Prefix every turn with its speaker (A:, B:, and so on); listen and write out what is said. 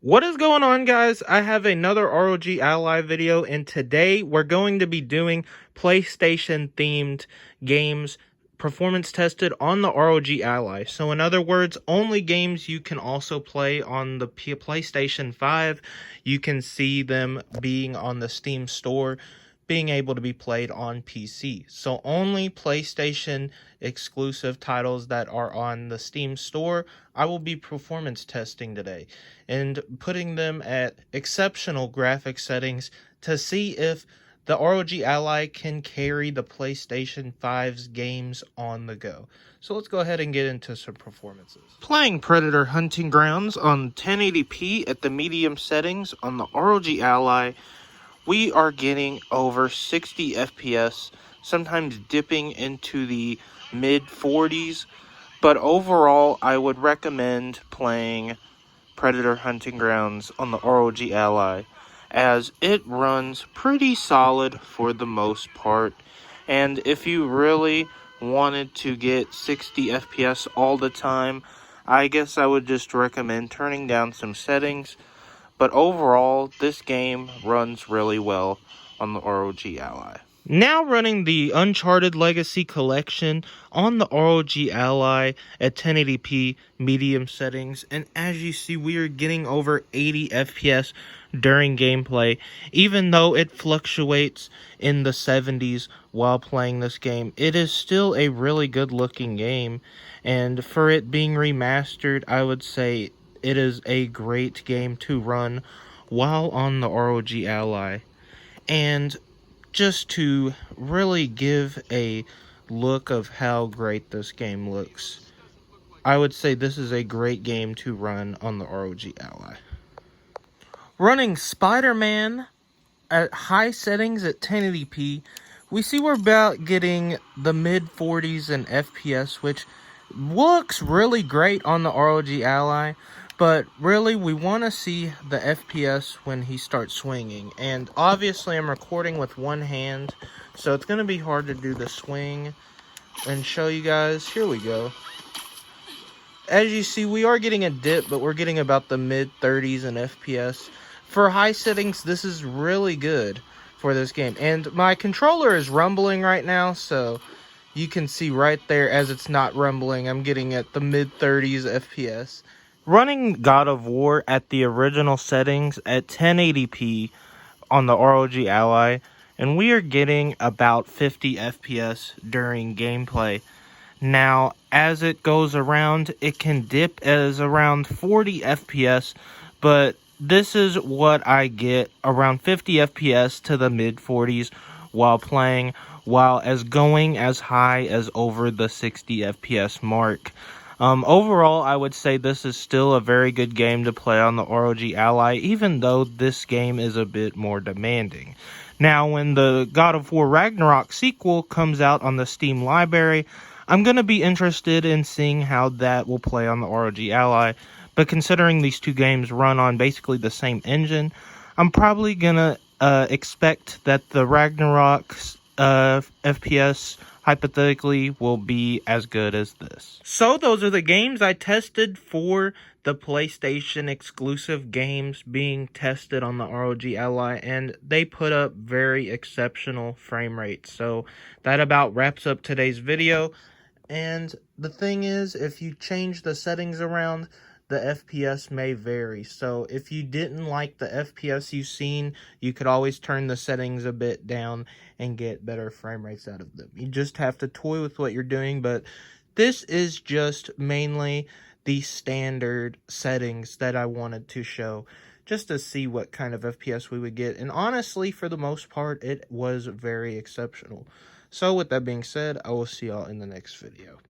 A: What is going on, guys? I have another ROG Ally video, and today we're going to be doing PlayStation themed games performance tested on the ROG Ally. So in other words, only games you can also play on the PlayStation 5. You can see them being on the Steam store, being able to be played on PC. So only PlayStation exclusive titles that are on the Steam store, I will be performance testing today and putting them at exceptional graphic settings to see if the ROG Ally can carry the PlayStation 5's games on the go. So let's go ahead and get into some performances. Playing Predator Hunting Grounds on 1080p at the medium settings on the ROG Ally, we are getting over 60 FPS, sometimes dipping into the mid 40s, but overall I would recommend playing Predator Hunting Grounds on the ROG Ally, as it runs pretty solid for the most part. And if you really wanted to get 60 FPS all the time, I guess I would just recommend turning down some settings. But overall, this game runs really well on the ROG Ally. Now running the Uncharted Legacy Collection on the ROG Ally at 1080p medium settings, and as you see, we are getting over 80 FPS during gameplay. Even though it fluctuates in the 70s while playing this game, it is still a really good looking game, and for it being remastered, I would say it is a great game to run while on the ROG Ally. And just to really give a look of how great this game looks, I would say this is a great game to run on the ROG Ally. Running Spider-Man at high settings at 1080p, we see we're about getting the mid 40s in FPS, which looks really great on the ROG Ally. But really, we want to see the FPS when he starts swinging. And obviously, I'm recording with one hand, so it's going to be hard to do the swing and show you guys. Here we go. As you see, we are getting a dip, but we're getting about the mid-30s in FPS. For high settings, this is really good for this game. And my controller is rumbling right now, so you can see right there as it's not rumbling, I'm getting at the mid-30s FPS. Running God of War at the original settings at 1080p on the ROG Ally, and we are getting about 50 FPS during gameplay. Now, as it goes around, it can dip as around 40 FPS, but this is what I get, around 50 FPS to the mid-40s while playing, while going as high as over the 60 FPS mark. Overall, I would say this is still a very good game to play on the ROG Ally, even though this game is a bit more demanding. Now, when the God of War Ragnarok sequel comes out on the Steam library, I'm going to be interested in seeing how that will play on the ROG Ally, but considering these two games run on basically the same engine, I'm probably going to expect that the Ragnarok FPS hypothetically will be as good as this. So those are the games I tested for the PlayStation exclusive games being tested on the ROG Ally, and they put up very exceptional frame rates. So that about wraps up today's video. And the thing is, if you change the settings around, the FPS may vary. So if you didn't like the FPS you've seen, you could always turn the settings a bit down and get better frame rates out of them. You just have to toy with what you're doing, but this is just mainly the standard settings that I wanted to show, just to see what kind of FPS we would get. And honestly, for the most part, it was very exceptional. So with that being said, I will see y'all in the next video.